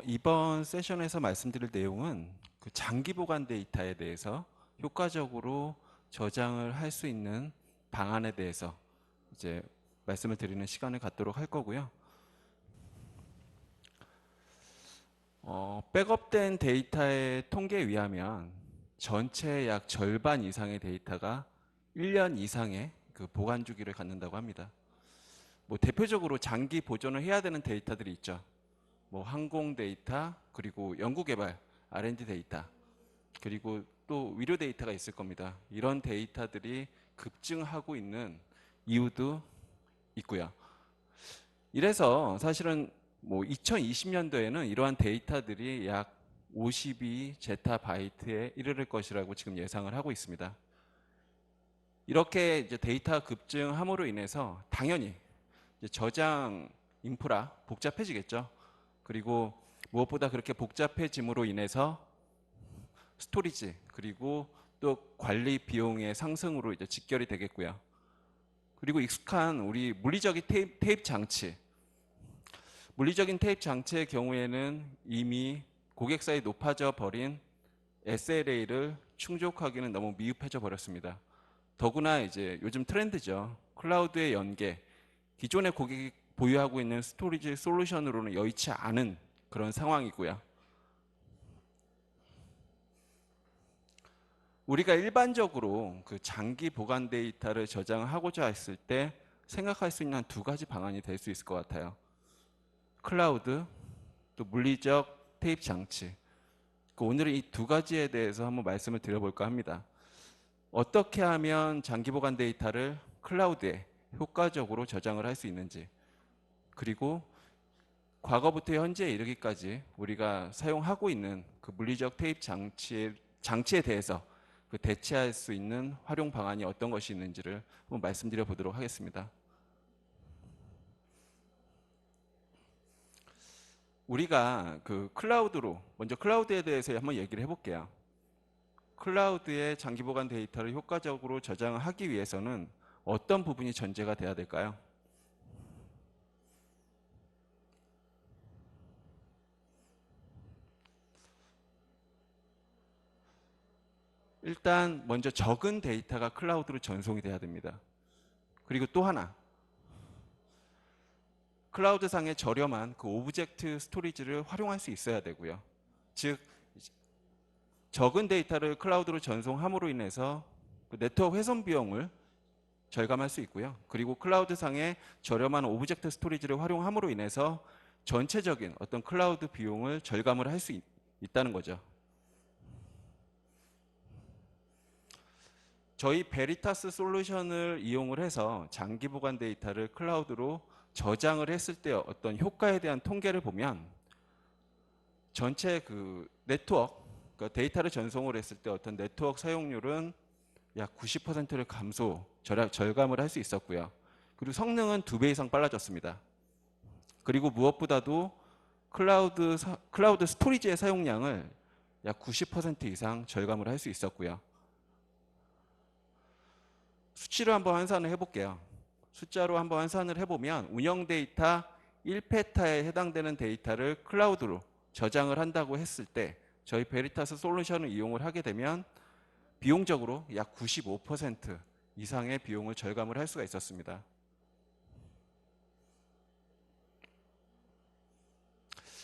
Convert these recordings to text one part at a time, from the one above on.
이번 세션에서 말씀드릴 내용은 그 장기 보관 데이터에 대해서 효과적으로 저장을 할 수 있는 방안에 대해서 이제 말씀을 드리는 시간을 갖도록 할 거고요. 백업된 데이터의 통계에 의하면 전체의 약 절반 이상의 데이터가 1년 이상의 그 보관 주기를 갖는다고 합니다. 뭐 대표적으로 장기 보존을 해야 되는 데이터들이 있죠. 뭐 항공 데이터, 그리고 연구개발, R&D 데이터, 그리고 또 의료 데이터가 있을 겁니다. 이런 데이터들이 급증하고 있는 이유도 있고요. 이래서 사실은 뭐 2020년도에는 이러한 데이터들이 약 52 제타바이트에 이르를 것이라고 지금 예상을 하고 있습니다. 이렇게 이제 데이터 급증함으로 인해서 당연히 이제 저장 인프라 복잡해지겠죠. 그리고 무엇보다 그렇게 복잡해짐으로 인해서 스토리지, 그리고 또 관리 비용의 상승으로 이제 직결이 되겠고요. 그리고 익숙한 우리 물리적인 테이프 장치, 물리적인 테이프 장치의 경우에는 이미 고객사에 높아져 버린 SLA를 충족하기는 너무 미흡해져 버렸습니다. 더구나 이제 요즘 트렌드죠. 클라우드의 연계, 기존의 고객이 보유하고 있는 스토리지 솔루션으로는 여의치 않은 그런 상황이고요. 우리가 일반적으로 그 장기 보관 데이터를 저장하고자 했을 때 생각할 수 있는 한 두 가지 방안이 될 수 있을 것 같아요. 클라우드, 또 물리적 테이프 장치. 오늘은 이 두 가지에 대해서 한번 말씀을 드려볼까 합니다. 어떻게 하면 장기 보관 데이터를 클라우드에 효과적으로 저장을 할 수 있는지, 그리고 과거부터 현재에 이르기까지 우리가 사용하고 있는 그 물리적 테이프 장치에 대해서 그 대체할 수 있는 활용 방안이 어떤 것이 있는지를 한번 말씀드려 보도록 하겠습니다. 우리가 그 클라우드로, 먼저 클라우드에 대해서 한번 얘기를 해볼게요. 클라우드의 장기 보관 데이터를 효과적으로 저장하기 위해서는 어떤 부분이 전제가 돼야 될까요? 일단 먼저 적은 데이터가 클라우드로 전송이 돼야 됩니다. 그리고 또 하나, 클라우드상의 저렴한 그 오브젝트 스토리지를 활용할 수 있어야 되고요. 즉 적은 데이터를 클라우드로 전송함으로 인해서 그 네트워크 훼손 비용을 절감할 수 있고요. 그리고 클라우드상의 저렴한 오브젝트 스토리지를 활용함으로 인해서 전체적인 어떤 클라우드 비용을 절감을 할 수 있다는 거죠. 저희 베리타스 솔루션을 이용을 해서 장기 보관 데이터를 클라우드로 저장을 했을 때 어떤 효과에 대한 통계를 보면 전체 그 네트워크, 그러니까 데이터를 전송을 했을 때 어떤 네트워크 사용률은 약 90%를 절감을 할 수 있었고요. 그리고 성능은 2배 이상 빨라졌습니다. 그리고 무엇보다도 클라우드 스토리지의 사용량을 약 90% 이상 절감을 할 수 있었고요. 수치로 한번 환산을 해볼게요. 숫자로 한번 환산을 해보면 운영 데이터 1페타에 해당되는 데이터를 클라우드로 저장을 한다고 했을 때 저희 베리타스 솔루션을 이용을 하게 되면 비용적으로 약 95% 이상의 비용을 절감을 할 수가 있었습니다.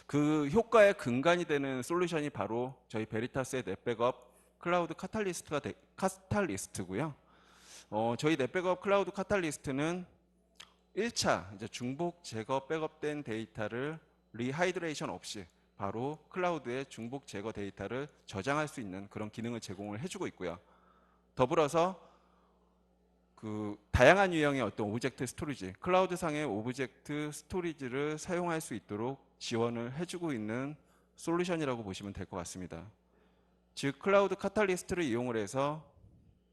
그 효과의 근간이 되는 솔루션이 바로 저희 베리타스의 넷백업 클라우드 카탈리스트고요. 저희 넷백업 클라우드 카탈리스트는 1차 이제 중복 제거 백업된 데이터를 리하이드레이션 없이 바로 클라우드에 중복 제거 데이터를 저장할 수 있는 그런 기능을 제공을 해주고 있고요. 더불어서 그 다양한 유형의 어떤 오브젝트 스토리지, 클라우드상의 오브젝트 스토리지를 사용할 수 있도록 지원을 해주고 있는 솔루션이라고 보시면 될 것 같습니다. 즉 클라우드 카탈리스트를 이용을 해서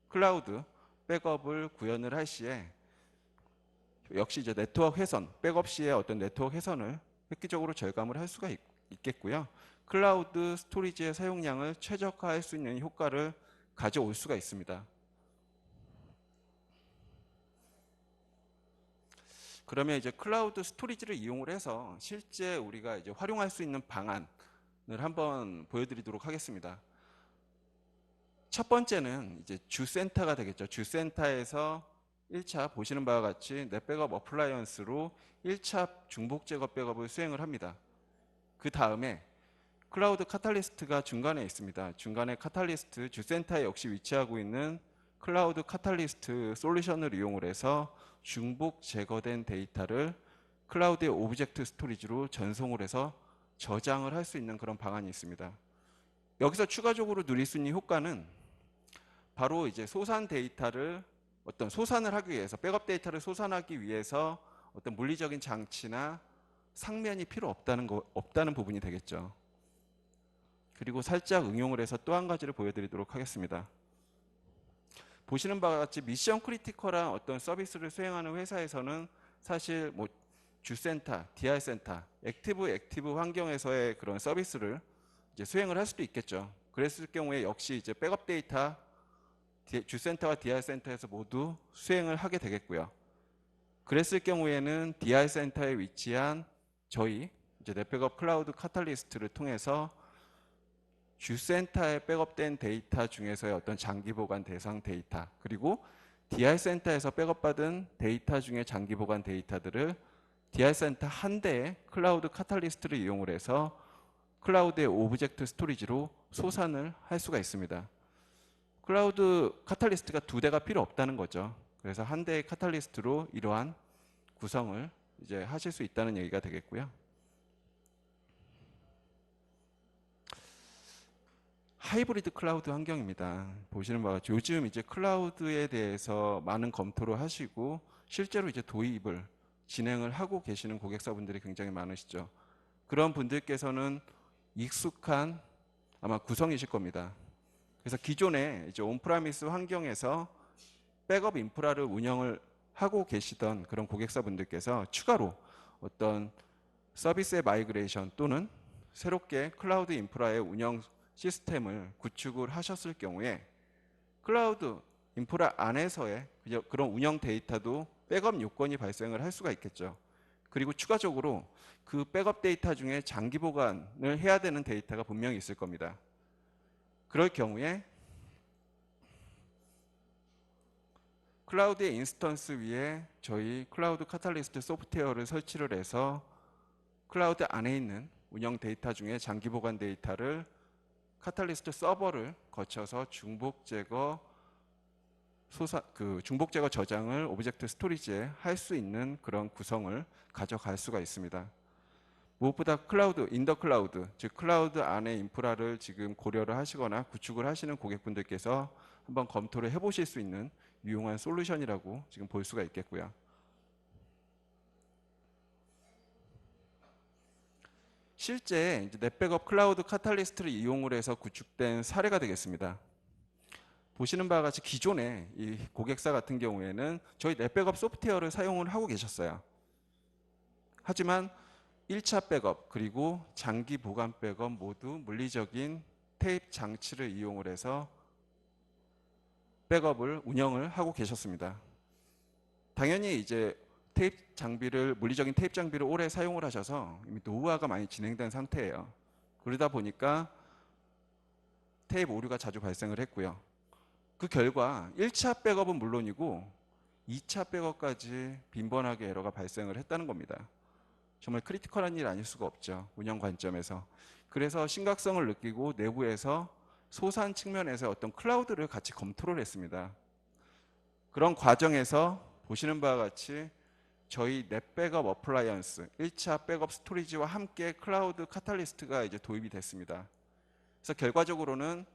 클라우드 백업을 구현을 할 시에 역시 이제 네트워크 훼손, 백업 시에 어떤 네트워크 훼손을 획기적으로 절감을 할 수가 있겠고요. 클라우드 스토리지의 사용량을 최적화할 수 있는 효과를 가져올 수가 있습니다. 그러면 이제 클라우드 스토리지를 이용을 해서 실제 우리가 이제 활용할 수 있는 방안, 한번 보여드리도록 하겠습니다. 첫 번째는 이제 주센터가 되겠죠. 주센터에서 1차 보시는 바와 같이 넷백업 어플라이언스로 1차 중복 제거 백업을 수행을 합니다. 그 다음에 클라우드 카탈리스트가 중간에 있습니다. 중간에 카탈리스트 주센터에 역시 위치하고 있는 클라우드 카탈리스트 솔루션을 이용을 해서 중복 제거된 데이터를 클라우드의 오브젝트 스토리지로 전송을 해서 저장을 할 수 있는 그런 방안이 있습니다. 여기서 추가적으로 누릴 수 있는 효과는 바로 이제 소산 데이터를 어떤 소산을 하기 위해서 백업 데이터를 소산하기 위해서 어떤 물리적인 장치나 상면이 필요 없다는 부분이 되겠죠. 그리고 살짝 응용을 해서 또 한 가지를 보여드리도록 하겠습니다. 보시는 바와 같이 미션 크리티컬한 어떤 서비스를 수행하는 회사에서는 사실 뭐 주센터, DR 센터, 액티브 환경에서의 그런 서비스를 이제 수행을 할 수도 있겠죠. 그랬을 경우에 역시 이제 백업 데이터 주센터와 DR 센터에서 모두 수행을 하게 되겠고요. 그랬을 경우에는 DR 센터에 위치한 저희 이제 넷백업 클라우드 카탈리스트를 통해서 주센터에 백업된 데이터 중에서의 어떤 장기 보관 대상 데이터, 그리고 DR 센터에서 백업받은 데이터 중에 장기 보관 데이터들을 DR 센터 한 대의 클라우드 카탈리스트를 이용을 해서 클라우드의 오브젝트 스토리지로 소산을 할 수가 있습니다. 클라우드 카탈리스트가 두 대가 필요 없다는 거죠. 그래서 한 대의 카탈리스트로 이러한 구성을 이제 하실 수 있다는 얘기가 되겠고요. 하이브리드 클라우드 환경입니다. 보시는 바와 같이 요즘 이제 클라우드에 대해서 많은 검토를 하시고 실제로 이제 도입을 진행을 하고 계시는 고객사분들이 굉장히 많으시죠. 그런 분들께서는 익숙한 아마 구성이실 겁니다. 그래서 기존에 이제 온프라미스 환경에서 백업 인프라를 운영을 하고 계시던 그런 고객사분들께서 추가로 어떤 서비스의 마이그레이션 또는 새롭게 클라우드 인프라의 운영 시스템을 구축을 하셨을 경우에 클라우드 인프라 안에서의 그런 운영 데이터도 백업 요건이 발생을 할 수가 있겠죠. 그리고 추가적으로 그 백업 데이터 중에 장기 보관을 해야 되는 데이터가 분명히 있을 겁니다. 그럴 경우에 클라우드의 인스턴스 위에 저희 클라우드 카탈리스트 소프트웨어를 설치를 해서 클라우드 안에 있는 운영 데이터 중에 장기 보관 데이터를 카탈리스트 서버를 거쳐서 중복 제거 저장을 오브젝트 스토리지에 할 수 있는 그런 구성을 가져갈 수가 있습니다. 무엇보다 클라우드, 인더 클라우드, 즉 클라우드 안에 인프라를 지금 고려를 하시거나 구축을 하시는 고객분들께서 한번 검토를 해보실 수 있는 유용한 솔루션이라고 지금 볼 수가 있겠고요. 실제 넷백업 클라우드 카탈리스트를 이용을 해서 구축된 사례가 되겠습니다. 보시는 바와 같이 기존에 이 고객사 같은 경우에는 저희 넷백업 소프트웨어를 사용을 하고 계셨어요. 하지만 1차 백업 그리고 장기 보관 백업 모두 물리적인 테이프 장치를 이용을 해서 백업을 운영을 하고 계셨습니다. 당연히 이제 물리적인 테이프 장비를 오래 사용을 하셔서 이미 노후화가 많이 진행된 상태예요. 그러다 보니까 테이프 오류가 자주 발생을 했고요. 그 결과 1차 백업은 물론이고 2차 백업까지 빈번하게 에러가 발생을 했다는 겁니다. 정말 크리티컬한 일 아닐 수가 없죠. 운영 관점에서. 그래서 심각성을 느끼고 내부에서 소산 측면에서 어떤 클라우드를 같이 검토를 했습니다. 그런 과정에서 보시는 바와 같이 저희 넷백업 어플라이언스 1차 백업 스토리지와 함께 클라우드 카탈리스트가 이제 도입이 됐습니다. 그래서 결과적으로는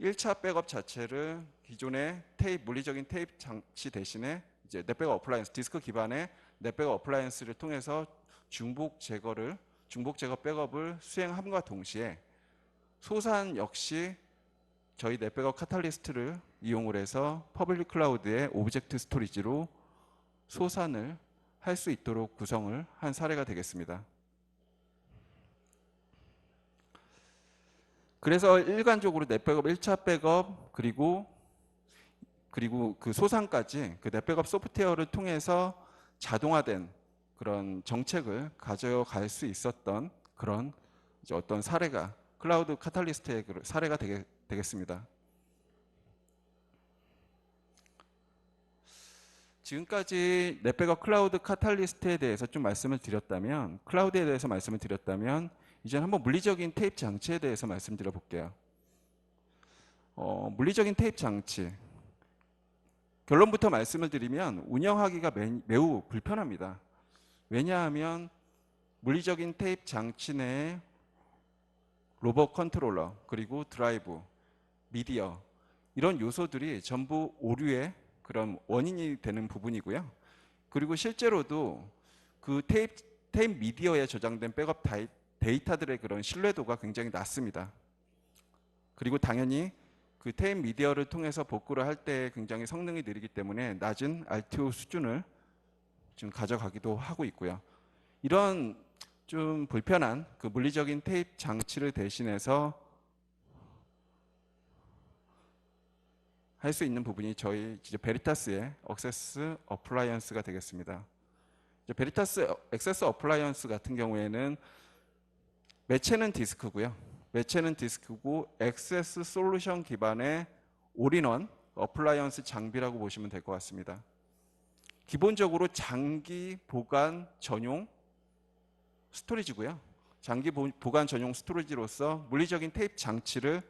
1차 백업 자체를 기존의 물리적인 테이프 장치 대신에 이제 넷백업 어플라이언스 디스크 기반의 넷백업 어플라이언스를 통해서 중복 제거 백업을 수행함과 동시에 소산 역시 저희 넷백업 카탈리스트를 이용을 해서 퍼블릭 클라우드의 오브젝트 스토리지로 소산을 할 수 있도록 구성을 한 사례가 되겠습니다. 그래서 일관적으로 넷백업 1차 백업 그리고 그 소산까지 그 넷백업 소프트웨어를 통해서 자동화된 그런 정책을 가져갈 수 있었던 그런 이제 어떤 사례가 클라우드 카탈리스트의 사례가 되겠습니다. 지금까지 넷백업 클라우드 카탈리스트에 대해서 좀 말씀을 드렸다면, 클라우드에 대해서 말씀을 드렸다면, 이제 한번 물리적인 테이프 장치에 대해서 말씀드려 볼게요. 물리적인 테이프 장치. 결론부터 말씀을 드리면 운영하기가 매우 불편합니다. 왜냐하면 물리적인 테이프 장치 내에 로봇 컨트롤러, 그리고 드라이브, 미디어, 이런 요소들이 전부 오류의 그런 원인이 되는 부분이고요. 그리고 실제로도 그 테이프 미디어에 저장된 백업 데이터들의 그런 신뢰도가 굉장히 낮습니다. 그리고 당연히 그 테이프 미디어를 통해서 복구를 할 때 굉장히 성능이 느리기 때문에 낮은 RTO 수준을 지금 가져가기도 하고 있고요. 이런 좀 불편한 그 물리적인 테이프 장치를 대신해서 할 수 있는 부분이 저희 이제 베리타스의 액세스 어플라이언스가 되겠습니다. 이제 베리타스 액세스 어플라이언스 같은 경우에는 매체는 디스크고요. 매체는 디스크고 액세스 솔루션 기반의 올인원 어플라이언스 장비라고 보시면 될 것 같습니다. 기본적으로 장기 보관 전용 스토리지고요. 장기 보관 전용 스토리지로서 물리적인 테이프 장치를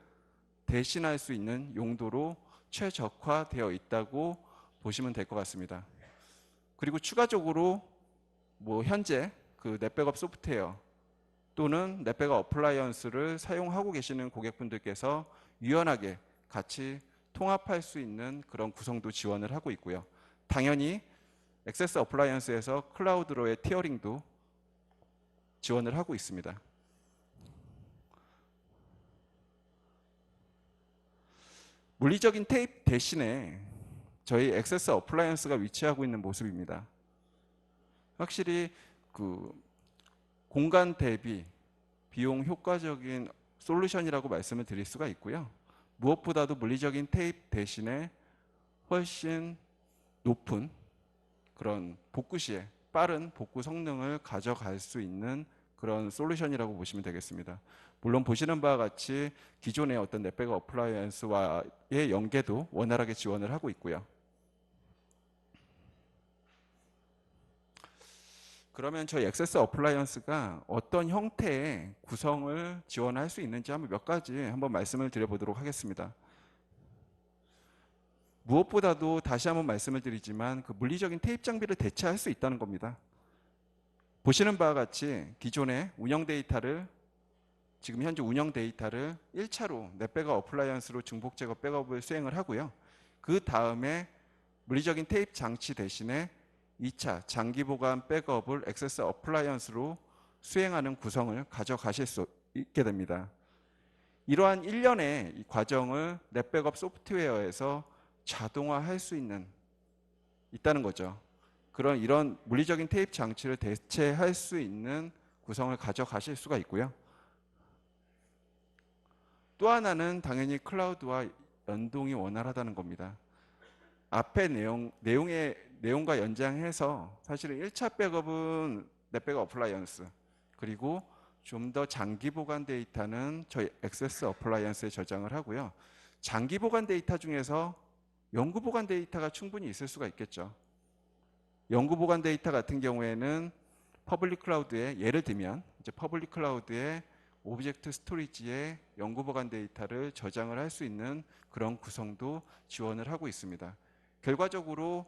대신할 수 있는 용도로 최적화되어 있다고 보시면 될 것 같습니다. 그리고 추가적으로 현재 그 넷백업 소프트웨어 또는 넷백업 어플라이언스를 사용하고 계시는 고객분들께서 유연하게 같이 통합할 수 있는 그런 구성도 지원을 하고 있고요. 당연히 액세스 어플라이언스에서 클라우드로의 티어링도 지원을 하고 있습니다. 물리적인 테이프 대신에 저희 액세스 어플라이언스가 위치하고 있는 모습입니다. 확실히 그 공간 대비 비용 효과적인 솔루션이라고 말씀을 드릴 수가 있고요. 무엇보다도 물리적인 테이프 대신에 훨씬 높은 그런 복구 시에 빠른 복구 성능을 가져갈 수 있는 그런 솔루션이라고 보시면 되겠습니다. 물론 보시는 바와 같이 기존의 어떤 넷백업 어플라이언스와의 연계도 원활하게 지원을 하고 있고요. 그러면 저희 액세스 어플라이언스가 어떤 형태의 구성을 지원할 수 있는지 몇 가지 한번 말씀을 드려보도록 하겠습니다. 무엇보다도 다시 한번 말씀을 드리지만 그 물리적인 테이프 장비를 대체할 수 있다는 겁니다. 보시는 바와 같이 기존의 운영 데이터를 지금 현재 운영 데이터를 1차로 넷백업 어플라이언스로 중복 제거 백업을 수행을 하고요. 그 다음에 물리적인 테이프 장치 대신에 2차 장기 보관 백업을 액세스 어플라이언스로 수행하는 구성을 가져가실 수 있게 됩니다. 이러한 일련의 이 과정을 넷백업 소프트웨어에서 자동화할 수 있다는 거죠. 이런 물리적인 테이프 장치를 대체할 수 있는 구성을 가져가실 수가 있고요. 또 하나는 당연히 클라우드와 연동이 원활하다는 겁니다. 앞의 내용과 연장해서 사실은 1차 백업은 넷백업 어플라이언스, 그리고 좀 더 장기 보관 데이터는 저희 액세스 어플라이언스에 저장을 하고요. 장기 보관 데이터 중에서 영구 보관 데이터가 충분히 있을 수가 있겠죠. 영구 보관 데이터 같은 경우에는 퍼블릭 클라우드에 예를 들면 이제 퍼블릭 클라우드에 오브젝트 스토리지에 영구 보관 데이터를 저장을 할 수 있는 그런 구성도 지원을 하고 있습니다. 결과적으로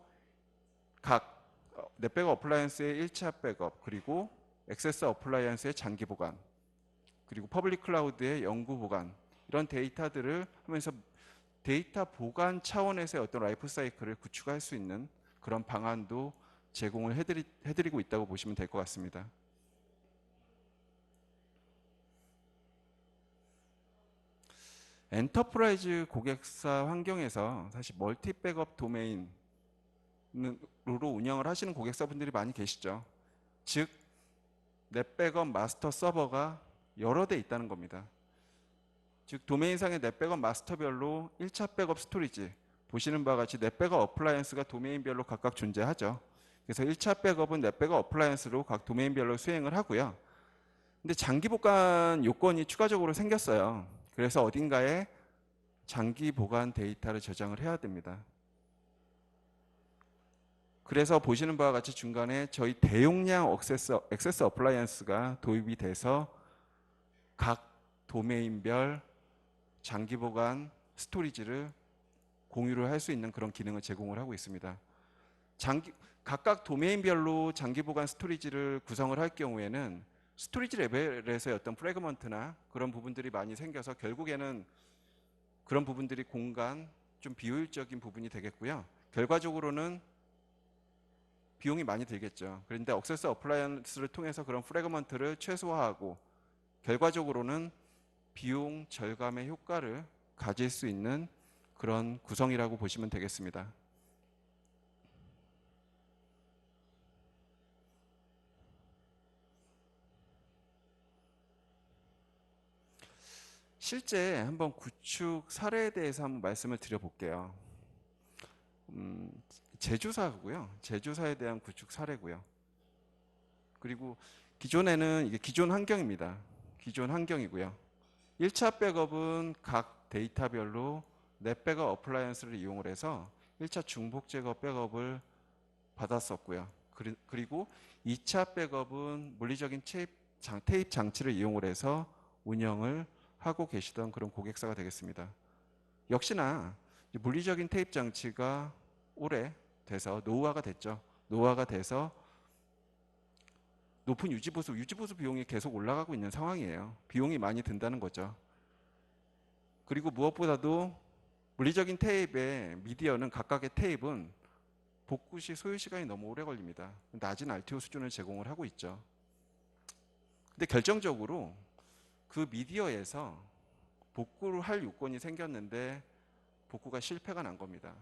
각 넷백업 어플라이언스의 1차 백업, 그리고 액세스 어플라이언스의 장기 보관, 그리고 퍼블릭 클라우드의 영구 보관, 이런 데이터들을 하면서 데이터 보관 차원에서의 어떤 라이프 사이클을 구축할 수 있는 그런 방안도 제공을 해드리고 있다고 보시면 될 것 같습니다. 엔터프라이즈 고객사 환경에서 사실 멀티 백업 도메인으로 운영을 하시는 고객사분들이 많이 계시죠. 즉 넷백업 마스터 서버가 여러 대 있다는 겁니다. 즉 도메인상의 넷백업 마스터별로 1차 백업 스토리지, 보시는 바와 같이 넷백업 어플라이언스가 도메인별로 각각 존재하죠. 그래서 1차 백업은 넷백업 어플라이언스로 각 도메인별로 수행을 하고요. 근데 장기 보관 요건이 추가적으로 생겼어요. 그래서 어딘가에 장기 보관 데이터를 저장을 해야 됩니다. 그래서 보시는 바와 같이 중간에 저희 대용량 액세스 어플라이언스가 도입이 돼서 각 도메인별 장기 보관 스토리지를 공유를 할 수 있는 그런 기능을 제공을 하고 있습니다. 각각 도메인별로 장기 보관 스토리지를 구성을 할 경우에는 스토리지 레벨에서의 어떤 프래그먼트나 그런 부분들이 많이 생겨서 결국에는 그런 부분들이 공간 좀 비효율적인 부분이 되겠고요. 결과적으로는 비용이 많이 들겠죠. 그런데 액세스 어플라이언스를 통해서 그런 프래그먼트를 최소화하고 결과적으로는 비용 절감의 효과를 가질 수 있는 그런 구성이라고 보시면 되겠습니다. 실제 한번 구축 사례에 대해서 한번 말씀을 드려볼게요. 제조사고요. 제조사에 대한 구축 사례고요. 그리고 기존에는 이게 기존 환경입니다. 기존 환경이고요. 1차 백업은 각 데이터별로 넷 백업 어플라이언스를 이용을 해서 1차 중복 제거 백업을 받았었고요. 그리고 2차 백업은 물리적인 테이프 장치를 이용을 해서 운영을 하고 계시던 그런 고객사가 되겠습니다. 역시나 물리적인 테이프 장치가 오래돼서 노후화가 됐죠. 노후화가 돼서 높은 유지보수 비용이 계속 올라가고 있는 상황이에요. 비용이 많이 든다는 거죠. 그리고 무엇보다도 물리적인 테이프의 미디어는 각각의 테이프는 복구 시 소요 시간이 너무 오래 걸립니다. 낮은 RTO 수준을 제공을 하고 있죠. 근데 결정적으로 그 미디어에서 복구를 할 요건이 생겼는데 복구가 실패가 난 겁니다.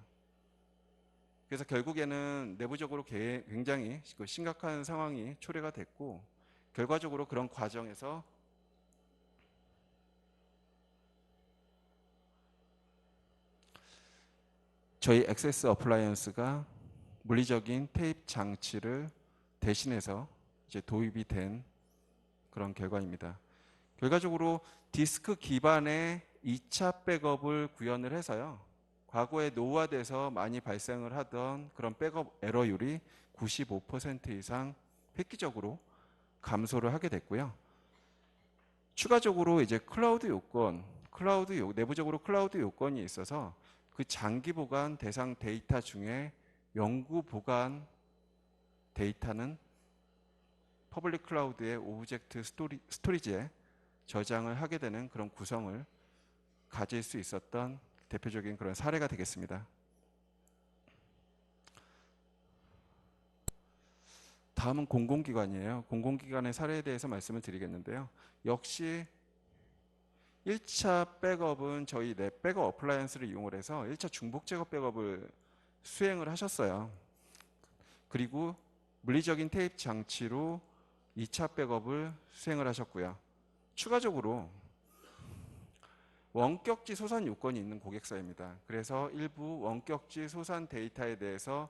그래서 결국에는 내부적으로 굉장히 심각한 상황이 초래가 됐고 결과적으로 그런 과정에서 저희 액세스 어플라이언스가 물리적인 테이프 장치를 대신해서 이제 도입이 된 그런 결과입니다. 결과적으로 디스크 기반의 2차 백업을 구현을 해서요. 과거에 노후화돼서 많이 발생을 하던 그런 백업 에러율이 95% 이상 획기적으로 감소를 하게 됐고요. 추가적으로 이제 내부적으로 클라우드 요건이 있어서 그 장기 보관 대상 데이터 중에 영구 보관 데이터는 퍼블릭 클라우드의 오브젝트 스토리지에 저장을 하게 되는 그런 구성을 가질 수 있었던 대표적인 그런 사례가 되겠습니다. 다음은 공공기관이에요. 공공기관의 사례에 대해서 말씀을 드리겠는데요. 역시 1차 백업은 저희 넷 백업 어플라이언스를 이용을 해서 1차 중복 제거 백업을 수행을 하셨어요. 그리고 물리적인 테이프 장치로 2차 백업을 수행을 하셨고요. 추가적으로 원격지 소산 요건이 있는 고객사입니다. 그래서 일부 원격지 소산 데이터에 대해서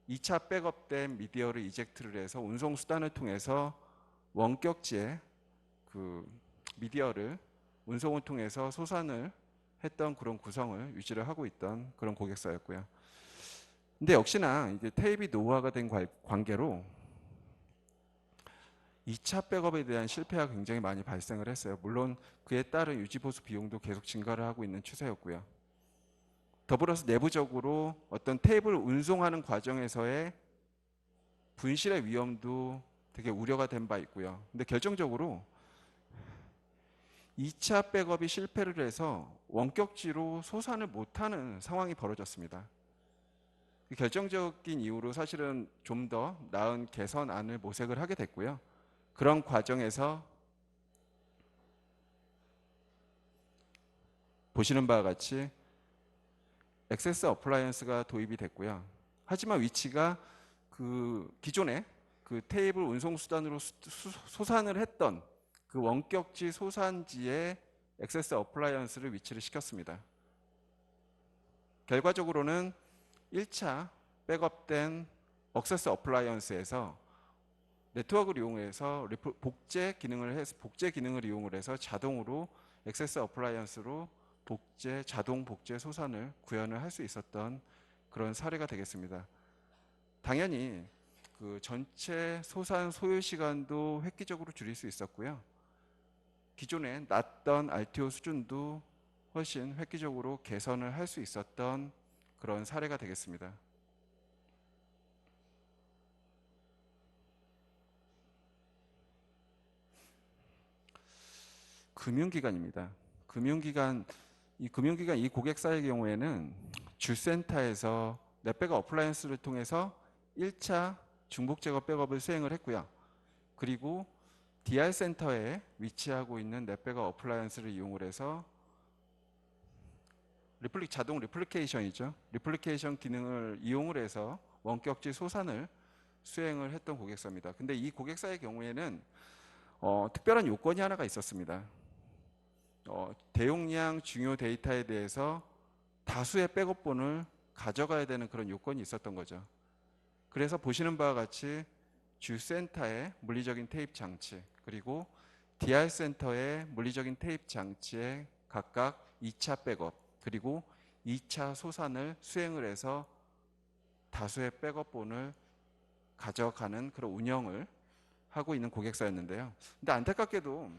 2차 백업된 미디어를 이젝트를 해서 운송 수단을 통해서 원격지에 그 미디어를 운송을 통해서 소산을 했던 그런 구성을 유지를 하고 있던 그런 고객사였고요. 근데 역시나 이게 테이프 노후화가 된 관계로 2차 백업에 대한 실패가 굉장히 많이 발생을 했어요. 물론 그에 따른 유지보수 비용도 계속 증가를 하고 있는 추세였고요. 더불어서 내부적으로 어떤 테이프를 운송하는 과정에서의 분실의 위험도 되게 우려가 된 바 있고요. 근데 결정적으로 2차 백업이 실패를 해서 원격지로 소산을 못하는 상황이 벌어졌습니다. 결정적인 이유로 사실은 좀 더 나은 개선안을 모색을 하게 됐고요. 그런 과정에서 보시는 바와 같이 액세스 어플라이언스가 도입이 됐고요. 하지만 위치가 그 기존에 그 테이블 운송 수단으로 소산을 했던 그 원격지 소산지에 액세스 어플라이언스를 위치를 시켰습니다. 결과적으로는 1차 백업된 액세스 어플라이언스에서 네트워크를 이용해서 복제 기능을 이용을 해서 자동으로 액세스 어플라이언스로 자동 복제 소산을 구현을 할 수 있었던 그런 사례가 되겠습니다. 당연히 그 전체 소산 소요 시간도 획기적으로 줄일 수 있었고요. 기존에 낮던 RTO 수준도 훨씬 획기적으로 개선을 할 수 있었던 그런 사례가 되겠습니다. 금융기관입니다. 금융기관 이 고객사의 경우에는 주센터에서 넷백업 어플라이언스를 통해서 1차 중복 제거 백업을 수행을 했고요. 그리고 DR 센터에 위치하고 있는 넷백업 어플라이언스를 이용을 해서 자동 리플리케이션이죠. 리플리케이션 기능을 이용을 해서 원격지 소산을 수행을 했던 고객사입니다. 근데 이 고객사의 경우에는 특별한 요건이 하나가 있었습니다. 대용량 중요 데이터에 대해서 다수의 백업본을 가져가야 되는 그런 요건이 있었던 거죠. 그래서 보시는 바와 같이 주센터의 물리적인 테이프 장치 그리고 DR 센터의 물리적인 테이프 장치에 각각 2차 백업 그리고 2차 소산을 수행을 해서 다수의 백업본을 가져가는 그런 운영을 하고 있는 고객사였는데요. 근데 안타깝게도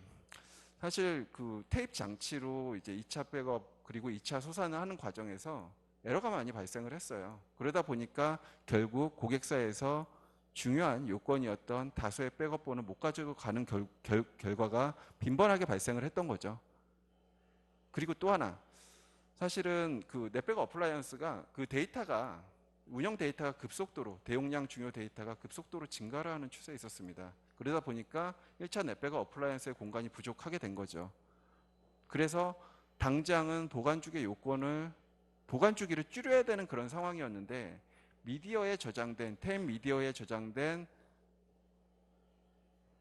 사실 그 테이프 장치로 이제 2차 백업 그리고 2차 소산을 하는 과정에서 에러가 많이 발생을 했어요. 그러다 보니까 결국 고객사에서 중요한 요건이었던 다수의 백업본을 못 가지고 가는 결과가 빈번하게 발생을 했던 거죠. 그리고 또 하나, 사실은 그 넷백업 어플라이언스가 그 데이터가 운영 데이터가 급속도로 대용량 중요 데이터가 급속도로 증가를 하는 추세에 있었습니다. 그러다 보니까 1차 넷백업 어플라이언스의 공간이 부족하게 된 거죠. 그래서 당장은 보관 주기를 줄여야 되는 그런 상황이었는데 테임 미디어에 저장된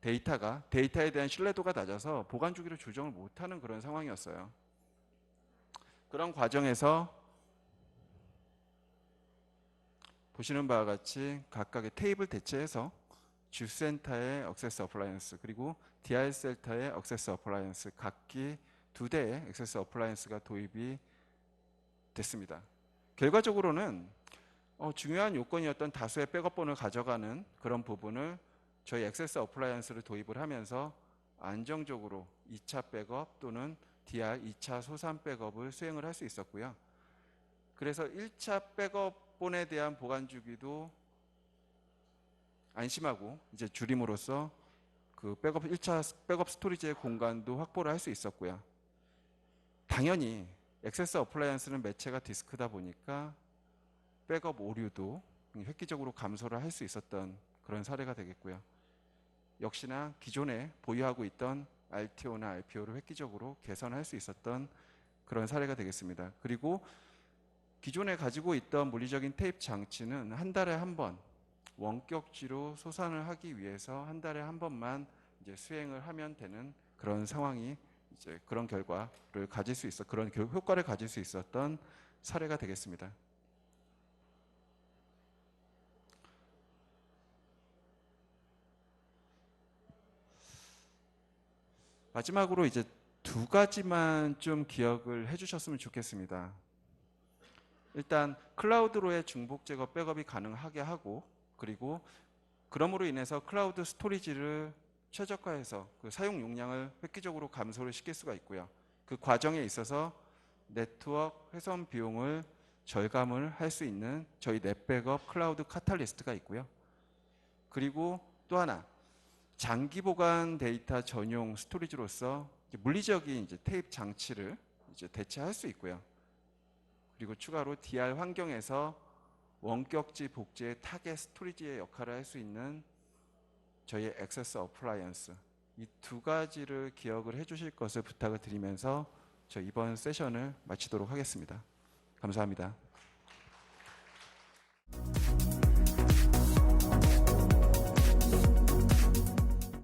데이터에 대한 신뢰도가 낮아서 보관 주기를 조정을 못하는 그런 상황이었어요. 그런 과정에서 보시는 바와 같이 각각의 테이블 대체해서 주센터의 액세스 어플라이언스 그리고 DR 센터의 액세스 어플라이언스 각기 2대의 액세스 어플라이언스가 도입이 됐습니다. 결과적으로는 중요한 요건이었던 다수의 백업본을 가져가는 그런 부분을 저희 액세스 어플라이언스를 도입을 하면서 안정적으로 2차 백업 또는 DR 2차 소산 백업을 수행을 할 수 있었고요. 그래서 1차 백업본에 대한 보관 주기도 안심하고 이제 줄임으로써 그 1차 백업 스토리지의 공간도 확보를 할 수 있었고요. 당연히 액세스 어플라이언스는 매체가 디스크다 보니까 백업 오류도 획기적으로 감소를 할 수 있었던 그런 사례가 되겠고요. 역시나 기존에 보유하고 있던 RTO나 RPO를 획기적으로 개선할 수 있었던 그런 사례가 되겠습니다. 그리고 기존에 가지고 있던 물리적인 테이프 장치는 한 달에 한 번 원격지로 소산을 하기 위해서 한 달에 한 번만 이제 수행을 하면 되는 그런 상황이 이제 그런 결과를 가질 수 있어 그런 효과를 가질 수 있었던 사례가 되겠습니다. 마지막으로 이제 2가지만 좀 기억을 해주셨으면 좋겠습니다. 일단 클라우드로의 중복 제거 백업이 가능하게 하고 그리고 그럼으로 인해서 클라우드 스토리지를 최적화해서 그 사용 용량을 획기적으로 감소를 시킬 수가 있고요. 그 과정에 있어서 네트워크 훼손 비용을 절감을 할 수 있는 저희 넷백업 클라우드 카탈리스트가 있고요. 그리고 또 하나 장기 보관 데이터 전용 스토리지로서 물리적인 이제 테이프 장치를 이제 대체할 수 있고요. 그리고 추가로 DR 환경에서 원격지 복제의 타겟 스토리지의 역할을 할 수 있는 저희의 액세스 어플라이언스 이 2가지를 기억을 해주실 것을 부탁을 드리면서 저 이번 세션을 마치도록 하겠습니다. 감사합니다.